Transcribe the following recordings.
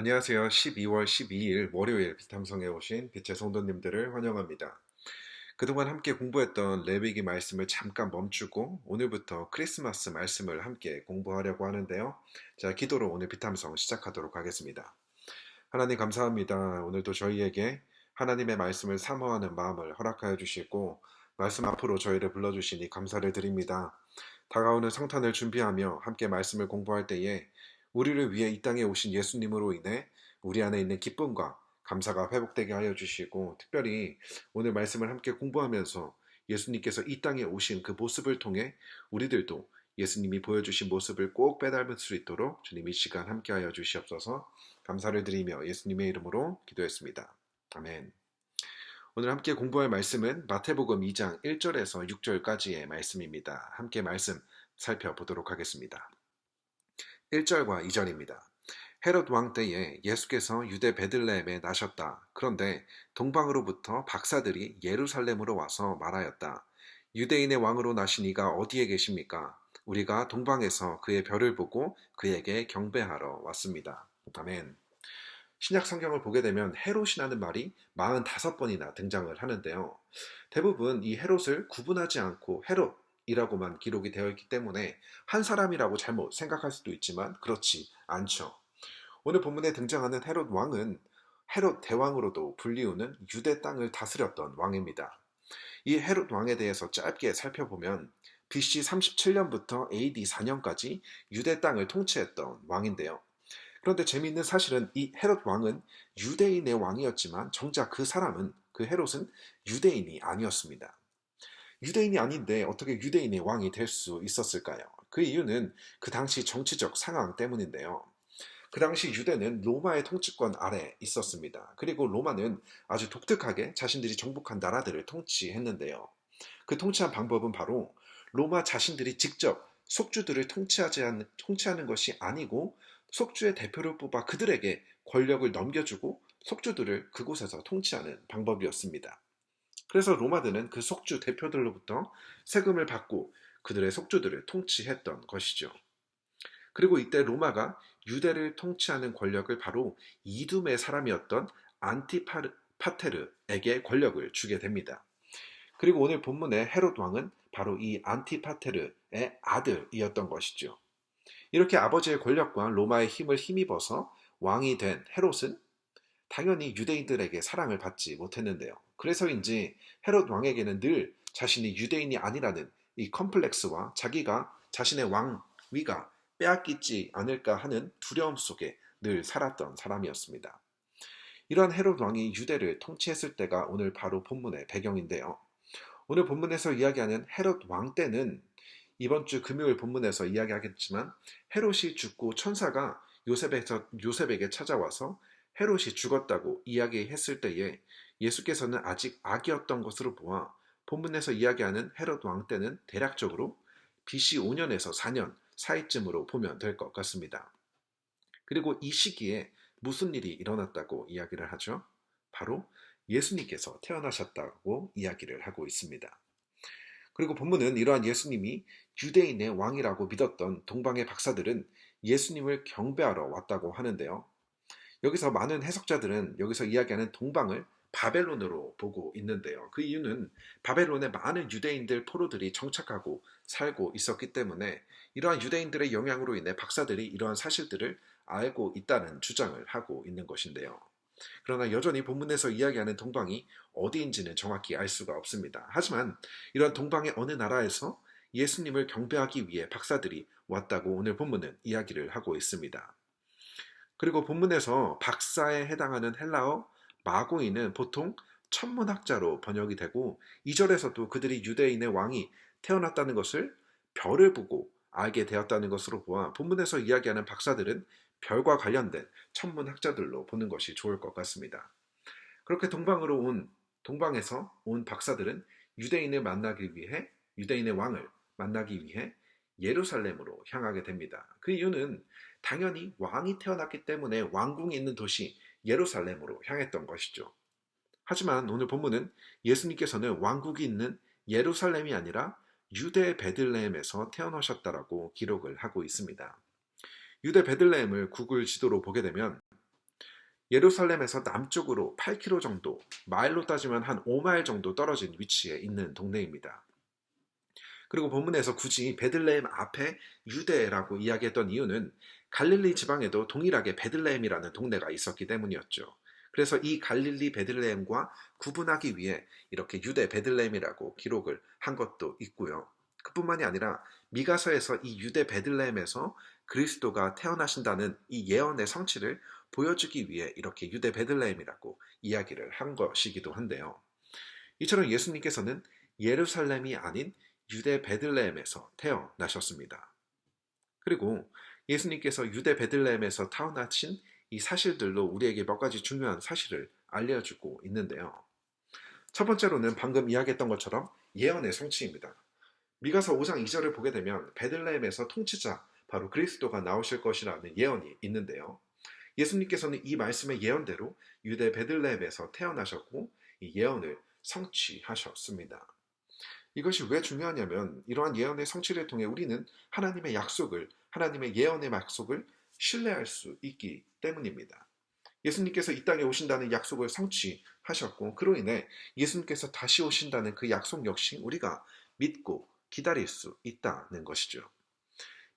안녕하세요. 12월 12일 월요일 비탐성에 오신 빛의 성도님들을 환영합니다. 그동안 함께 공부했던 레위기 말씀을 잠깐 멈추고 오늘부터 크리스마스 말씀을 함께 공부하려고 하는데요. 자, 기도로 오늘 비탐성 시작하도록 하겠습니다. 하나님 감사합니다. 오늘도 저희에게 하나님의 말씀을 사모하는 마음을 허락하여 주시고 말씀 앞으로 저희를 불러주시니 감사를 드립니다. 다가오는 성탄을 준비하며 함께 말씀을 공부할 때에 우리를 위해 이 땅에 오신 예수님으로 인해 우리 안에 있는 기쁨과 감사가 회복되게 하여 주시고 특별히 오늘 말씀을 함께 공부하면서 예수님께서 이 땅에 오신 그 모습을 통해 우리들도 예수님이 보여주신 모습을 꼭 빼닮을 수 있도록 주님 이 시간 함께 하여 주시옵소서. 감사를 드리며 예수님의 이름으로 기도했습니다. 아멘. 오늘 함께 공부할 말씀은 마태복음 2장 1절에서 6절까지의 말씀입니다. 함께 말씀 살펴보도록 하겠습니다. 1절과 2절입니다. 헤롯 왕 때에 예수께서 유대 베들레헴에 나셨다. 그런데 동방으로부터 박사들이 예루살렘으로 와서 말하였다. 유대인의 왕으로 나신 이가 어디에 계십니까? 우리가 동방에서 그의 별을 보고 그에게 경배하러 왔습니다. 아멘. 신약 성경을 보게 되면 헤롯이라는 말이 45번이나 등장을 하는데요. 대부분 이 헤롯을 구분하지 않고 헤롯이라고만 기록이 되어 있기 때문에 한 사람이라고 잘못 생각할 수도 있지만 그렇지 않죠. 오늘 본문에 등장하는 헤롯 왕은 헤롯 대왕으로도 불리우는 유대 땅을 다스렸던 왕입니다. 이 헤롯 왕에 대해서 짧게 살펴보면 BC 37년부터 AD 4년까지 유대 땅을 통치했던 왕인데요. 그런데 재미있는 사실은 이 헤롯 왕은 유대인의 왕이었지만 정작 그 사람은, 그 헤롯은 유대인이 아니었습니다. 유대인이 아닌데 어떻게 유대인의 왕이 될 수 있었을까요? 그 이유는 그 당시 정치적 상황 때문인데요. 그 당시 유대는 로마의 통치권 아래 있었습니다. 그리고 로마는 아주 독특하게 자신들이 정복한 나라들을 통치했는데요. 그 통치한 방법은 바로 로마 자신들이 직접 속주들을 통치하는 것이 아니고 속주의 대표를 뽑아 그들에게 권력을 넘겨주고 속주들을 그곳에서 통치하는 방법이었습니다. 그래서 로마들은 그 속주 대표들로부터 세금을 받고 그들의 속주들을 통치했던 것이죠. 그리고 이때 로마가 유대를 통치하는 권력을 바로 이둠의 사람이었던 안티파테르에게 권력을 주게 됩니다. 그리고 오늘 본문의 헤롯 왕은 바로 이 안티파테르의 아들이었던 것이죠. 이렇게 아버지의 권력과 로마의 힘을 힘입어서 왕이 된 헤롯은 당연히 유대인들에게 사랑을 받지 못했는데요. 그래서인지 헤롯 왕에게는 늘 자신이 유대인이 아니라는 이 컴플렉스와 자기가 자신의 왕위가 빼앗기지 않을까 하는 두려움 속에 늘 살았던 사람이었습니다. 이러한 헤롯 왕이 유대를 통치했을 때가 오늘 바로 본문의 배경인데요. 오늘 본문에서 이야기하는 헤롯 왕 때는 이번 주 금요일 본문에서 이야기하겠지만 헤롯이 죽고 천사가 요셉에게 찾아와서 헤롯이 죽었다고 이야기했을 때에 예수께서는 아직 아기였던 것으로 보아 본문에서 이야기하는 헤롯 왕 때는 대략적으로 BC 5년에서 4년 사이쯤으로 보면 될 것 같습니다. 그리고 이 시기에 무슨 일이 일어났다고 이야기를 하죠? 바로 예수님께서 태어나셨다고 이야기를 하고 있습니다. 그리고 본문은 이러한 예수님이 유대인의 왕이라고 믿었던 동방의 박사들은 예수님을 경배하러 왔다고 하는데요. 여기서 많은 해석자들은 여기서 이야기하는 동방을 바벨론으로 보고 있는데요. 그 이유는 바벨론에 많은 유대인들 포로들이 정착하고 살고 있었기 때문에 이러한 유대인들의 영향으로 인해 박사들이 이러한 사실들을 알고 있다는 주장을 하고 있는 것인데요. 그러나 여전히 본문에서 이야기하는 동방이 어디인지는 정확히 알 수가 없습니다. 하지만 이러한 동방의 어느 나라에서 예수님을 경배하기 위해 박사들이 왔다고 오늘 본문은 이야기를 하고 있습니다. 그리고 본문에서 박사에 해당하는 헬라어 마고이는 보통 천문학자로 번역이 되고 2절에서도 그들이 유대인의 왕이 태어났다는 것을 별을 보고 알게 되었다는 것으로 보아 본문에서 이야기하는 박사들은 별과 관련된 천문학자들로 보는 것이 좋을 것 같습니다. 그렇게 동방에서 온 박사들은 유대인의 왕을 만나기 위해 예루살렘으로 향하게 됩니다. 그 이유는 당연히 왕이 태어났기 때문에 왕궁이 있는 도시 예루살렘으로 향했던 것이죠. 하지만 오늘 본문은 예수님께서는 왕국이 있는 예루살렘이 아니라 유대 베들레헴에서 태어나셨다라고 기록을 하고 있습니다. 유대 베들레헴을 구글 지도로 보게 되면 예루살렘에서 남쪽으로 8km 정도, 마일로 따지면 한 5마일 정도 떨어진 위치에 있는 동네입니다. 그리고 본문에서 굳이 베들레헴 앞에 유대라고 이야기했던 이유는 갈릴리 지방에도 동일하게 베들레헴이라는 동네가 있었기 때문이었죠. 그래서 이 갈릴리 베들레헴과 구분하기 위해 이렇게 유대 베들레헴이라고 기록을 한 것도 있고요. 그뿐만이 아니라 미가서에서 이 유대 베들레헴에서 그리스도가 태어나신다는 이 예언의 성취를 보여주기 위해 이렇게 유대 베들레헴이라고 이야기를 한 것이기도 한데요. 이처럼 예수님께서는 예루살렘이 아닌 유대 베들레헴에서 태어나셨습니다. 그리고 예수님께서 유대 베들레헴에서 태어나신 이 사실들로 우리에게 몇 가지 중요한 사실을 알려주고 있는데요. 첫 번째로는 방금 이야기했던 것처럼 예언의 성취입니다. 미가서 5장 2절을 보게 되면 베들레헴에서 통치자 바로 그리스도가 나오실 것이라는 예언이 있는데요. 예수님께서는 이 말씀의 예언대로 유대 베들레헴에서 태어나셨고 이 예언을 성취하셨습니다. 이것이 왜 중요하냐면 이러한 예언의 성취를 통해 우리는 하나님의 예언의 약속을 신뢰할 수 있기 때문입니다. 예수님께서 이 땅에 오신다는 약속을 성취하셨고 그로 인해 예수님께서 다시 오신다는 그 약속 역시 우리가 믿고 기다릴 수 있다는 것이죠.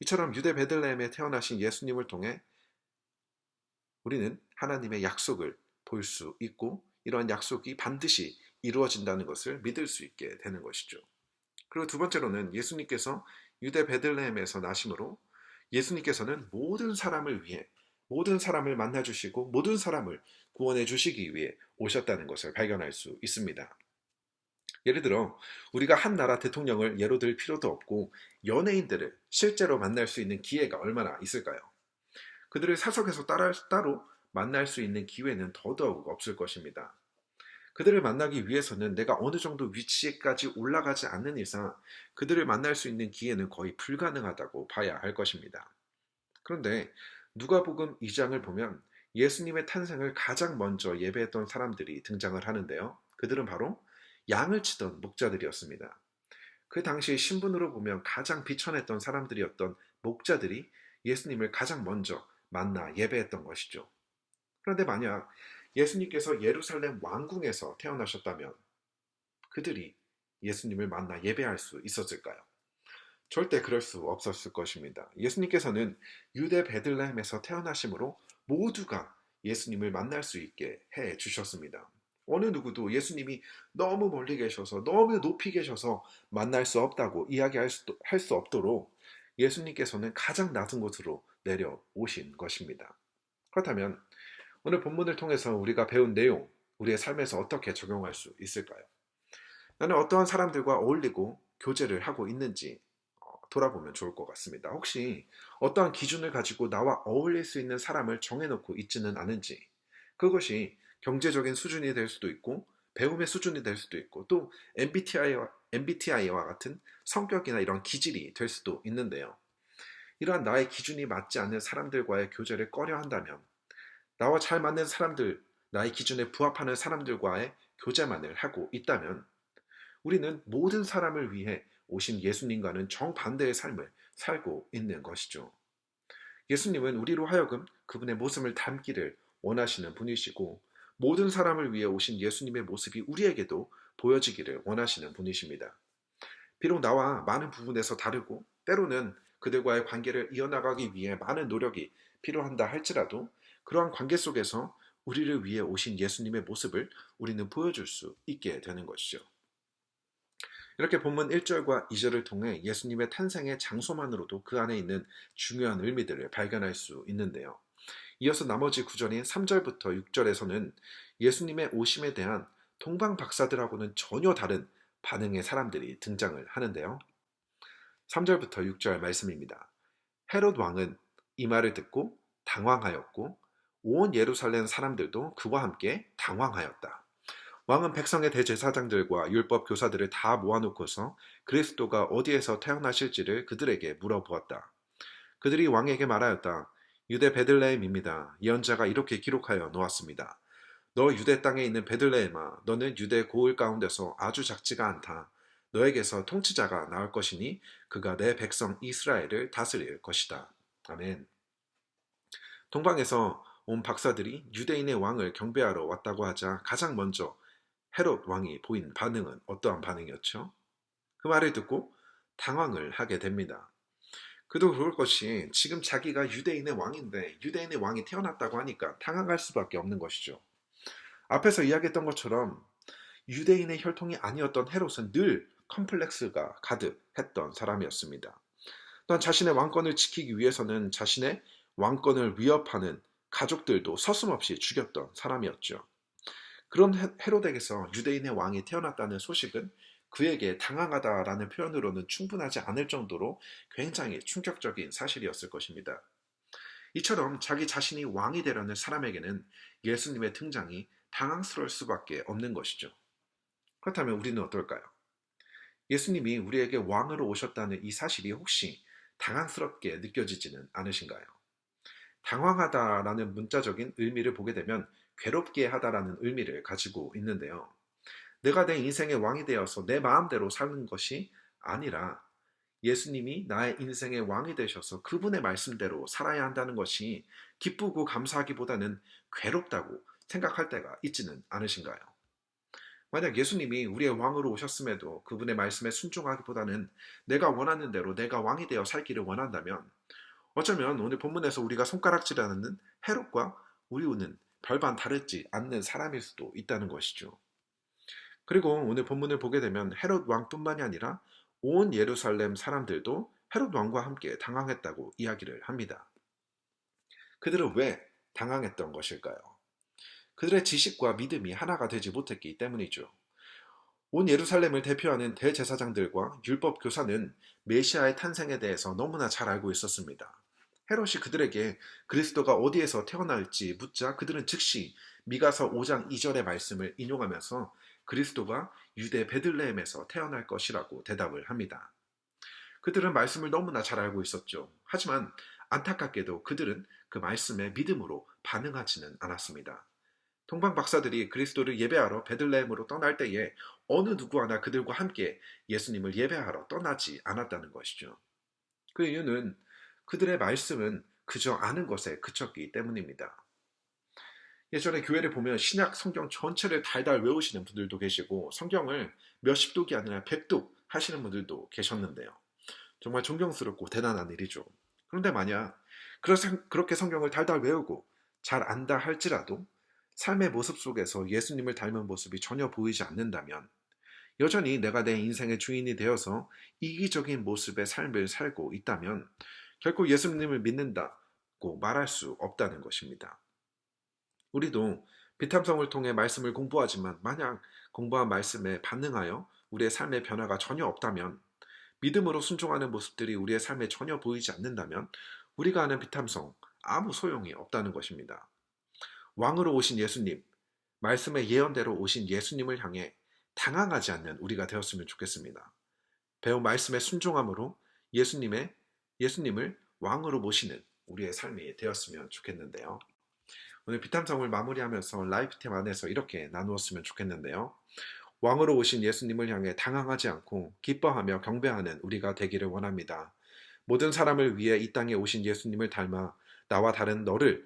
이처럼 유대 베들레헴에 태어나신 예수님을 통해 우리는 하나님의 약속을 볼 수 있고 이러한 약속이 반드시 이루어진다는 것을 믿을 수 있게 되는 것이죠. 그리고 두 번째로는 예수님께서 유대 베들레헴에서 나심으로 예수님께서는 모든 사람을 위해 모든 사람을 만나주시고 모든 사람을 구원해 주시기 위해 오셨다는 것을 발견할 수 있습니다. 예를 들어 우리가 한 나라 대통령을 예로 들 필요도 없고 연예인들을 실제로 만날 수 있는 기회가 얼마나 있을까요? 그들을 사석에서 따로 만날 수 있는 기회는 더더욱 없을 것입니다. 그들을 만나기 위해서는 내가 어느 정도 위치에까지 올라가지 않는 이상 그들을 만날 수 있는 기회는 거의 불가능하다고 봐야 할 것입니다. 그런데 누가복음 2장을 보면 예수님의 탄생을 가장 먼저 예배했던 사람들이 등장을 하는데요. 그들은 바로 양을 치던 목자들이었습니다. 그 당시 신분으로 보면 가장 비천했던 사람들이었던 목자들이 예수님을 가장 먼저 만나 예배했던 것이죠. 그런데 만약 예수님께서 예루살렘 왕궁에서 태어나셨다면 그들이 예수님을 만나 예배할 수 있었을까요? 절대 그럴 수 없었을 것입니다. 예수님께서는 유대 베들레헴에서 태어나심으로 모두가 예수님을 만날 수 있게 해 주셨습니다. 어느 누구도 예수님이 너무 멀리 계셔서 너무 높이 계셔서 만날 수 없다고 이야기할 수 없도록 예수님께서는 가장 낮은 곳으로 내려오신 것입니다. 그렇다면 오늘 본문을 통해서 우리가 배운 내용, 우리의 삶에서 어떻게 적용할 수 있을까요? 나는 어떠한 사람들과 어울리고 교제를 하고 있는지 돌아보면 좋을 것 같습니다. 혹시 어떠한 기준을 가지고 나와 어울릴 수 있는 사람을 정해놓고 있지는 않은지, 그것이 경제적인 수준이 될 수도 있고 배움의 수준이 될 수도 있고 또 MBTI와 같은 성격이나 이런 기질이 될 수도 있는데요. 이러한 나의 기준이 맞지 않는 사람들과의 교제를 꺼려 한다면 나와 잘 맞는 사람들, 나의 기준에 부합하는 사람들과의 교제만을 하고 있다면 우리는 모든 사람을 위해 오신 예수님과는 정반대의 삶을 살고 있는 것이죠. 예수님은 우리로 하여금 그분의 모습을 닮기를 원하시는 분이시고 모든 사람을 위해 오신 예수님의 모습이 우리에게도 보여지기를 원하시는 분이십니다. 비록 나와 많은 부분에서 다르고 때로는 그들과의 관계를 이어나가기 위해 많은 노력이 필요한다 할지라도 그러한 관계 속에서 우리를 위해 오신 예수님의 모습을 우리는 보여줄 수 있게 되는 것이죠. 이렇게 본문 1절과 2절을 통해 예수님의 탄생의 장소만으로도 그 안에 있는 중요한 의미들을 발견할 수 있는데요. 이어서 나머지 구절인 3절부터 6절에서는 예수님의 오심에 대한 동방 박사들하고는 전혀 다른 반응의 사람들이 등장을 하는데요. 3절부터 6절 말씀입니다. 헤롯 왕은 이 말을 듣고 당황하였고 온 예루살렘 사람들도 그와 함께 당황하였다. 왕은 백성의 대제사장들과 율법 교사들을 다 모아놓고서 그리스도가 어디에서 태어나실지를 그들에게 물어보았다. 그들이 왕에게 말하였다. 유대 베들레헴입니다. 예언자가 이렇게 기록하여 놓았습니다. 너 유대 땅에 있는 베들레헴아, 너는 유대 고을 가운데서 아주 작지가 않다. 너에게서 통치자가 나올 것이니 그가 내 백성 이스라엘을 다스릴 것이다. 아멘. 동방에서 온 박사들이 유대인의 왕을 경배하러 왔다고 하자 가장 먼저 헤롯 왕이 보인 반응은 어떠한 반응이었죠? 그 말을 듣고 당황을 하게 됩니다. 그도 그럴 것이 지금 자기가 유대인의 왕인데 유대인의 왕이 태어났다고 하니까 당황할 수밖에 없는 것이죠. 앞에서 이야기했던 것처럼 유대인의 혈통이 아니었던 헤롯은 늘 컴플렉스가 가득했던 사람이었습니다. 또한 자신의 왕권을 지키기 위해서는 자신의 왕권을 위협하는 가족들도 서슴없이 죽였던 사람이었죠. 그런 헤롯에게서 유대인의 왕이 태어났다는 소식은 그에게 당황하다라는 표현으로는 충분하지 않을 정도로 굉장히 충격적인 사실이었을 것입니다. 이처럼 자기 자신이 왕이 되려는 사람에게는 예수님의 등장이 당황스러울 수밖에 없는 것이죠. 그렇다면 우리는 어떨까요? 예수님이 우리에게 왕으로 오셨다는 이 사실이 혹시 당황스럽게 느껴지지는 않으신가요? 당황하다라는 문자적인 의미를 보게 되면 괴롭게 하다라는 의미를 가지고 있는데요. 내가 내 인생의 왕이 되어서 내 마음대로 사는 것이 아니라 예수님이 나의 인생의 왕이 되셔서 그분의 말씀대로 살아야 한다는 것이 기쁘고 감사하기보다는 괴롭다고 생각할 때가 있지는 않으신가요? 만약 예수님이 우리의 왕으로 오셨음에도 그분의 말씀에 순종하기보다는 내가 원하는 대로 내가 왕이 되어 살기를 원한다면 어쩌면 오늘 본문에서 우리가 손가락질하는 헤롯과 우리는 별반 다르지 않는 사람일 수도 있다는 것이죠. 그리고 오늘 본문을 보게 되면 헤롯 왕뿐만이 아니라 온 예루살렘 사람들도 헤롯 왕과 함께 당황했다고 이야기를 합니다. 그들은 왜 당황했던 것일까요? 그들의 지식과 믿음이 하나가 되지 못했기 때문이죠. 온 예루살렘을 대표하는 대제사장들과 율법 교사는 메시아의 탄생에 대해서 너무나 잘 알고 있었습니다. 헤롯이 그들에게 그리스도가 어디에서 태어날지 묻자 그들은 즉시 미가서 5장 2절의 말씀을 인용하면서 그리스도가 유대 베들레헴에서 태어날 것이라고 대답을 합니다. 그들은 말씀을 너무나 잘 알고 있었죠. 하지만 안타깝게도 그들은 그 말씀에 믿음으로 반응하지는 않았습니다. 동방 박사들이 그리스도를 예배하러 베들레헴으로 떠날 때에 어느 누구 하나 그들과 함께 예수님을 예배하러 떠나지 않았다는 것이죠. 그 이유는 그들의 말씀은 그저 아는 것에 그쳤기 때문입니다. 예전에 교회를 보면 신약 성경 전체를 달달 외우시는 분들도 계시고 성경을 몇십 독이 아니라 100독 하시는 분들도 계셨는데요. 정말 존경스럽고 대단한 일이죠. 그런데 만약 그렇게 성경을 달달 외우고 잘 안다 할지라도 삶의 모습 속에서 예수님을 닮은 모습이 전혀 보이지 않는다면 여전히 내가 내 인생의 주인이 되어서 이기적인 모습의 삶을 살고 있다면 결코 예수님을 믿는다고 말할 수 없다는 것입니다. 우리도 비탐성을 통해 말씀을 공부하지만 만약 공부한 말씀에 반응하여 우리의 삶의 변화가 전혀 없다면 믿음으로 순종하는 모습들이 우리의 삶에 전혀 보이지 않는다면 우리가 하는 비탐성 아무 소용이 없다는 것입니다. 왕으로 오신 예수님, 말씀의 예언대로 오신 예수님을 향해 당황하지 않는 우리가 되었으면 좋겠습니다. 배운 말씀에 순종함으로 예수님을 왕으로 모시는 우리의 삶이 되었으면 좋겠는데요. 오늘 비탐성을 마무리하면서 라이프템 안에서 이렇게 나누었으면 좋겠는데요. 왕으로 오신 예수님을 향해 당황하지 않고 기뻐하며 경배하는 우리가 되기를 원합니다. 모든 사람을 위해 이 땅에 오신 예수님을 닮아 나와 다른 너를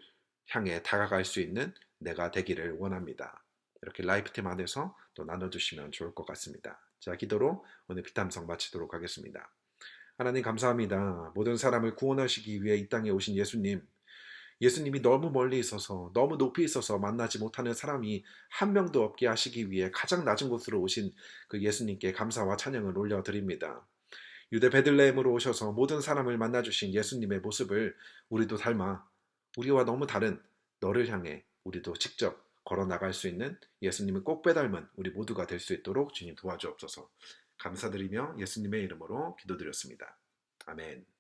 향해 다가갈 수 있는 내가 되기를 원합니다. 이렇게 라이프템 안에서 또 나눠주시면 좋을 것 같습니다. 자, 기도로 오늘 비탐성 마치도록 하겠습니다. 하나님 감사합니다. 모든 사람을 구원하시기 위해 이 땅에 오신 예수님이 너무 멀리 있어서 너무 높이 있어서 만나지 못하는 사람이 한 명도 없게 하시기 위해 가장 낮은 곳으로 오신 그 예수님께 감사와 찬양을 올려드립니다. 유대 베들레헴으로 오셔서 모든 사람을 만나주신 예수님의 모습을 우리도 닮아 우리와 너무 다른 너를 향해 우리도 직접 걸어 나갈 수 있는 예수님을 꼭 빼닮은 우리 모두가 될 수 있도록 주님 도와주옵소서. 감사드리며 예수님의 이름으로 기도드렸습니다. 아멘.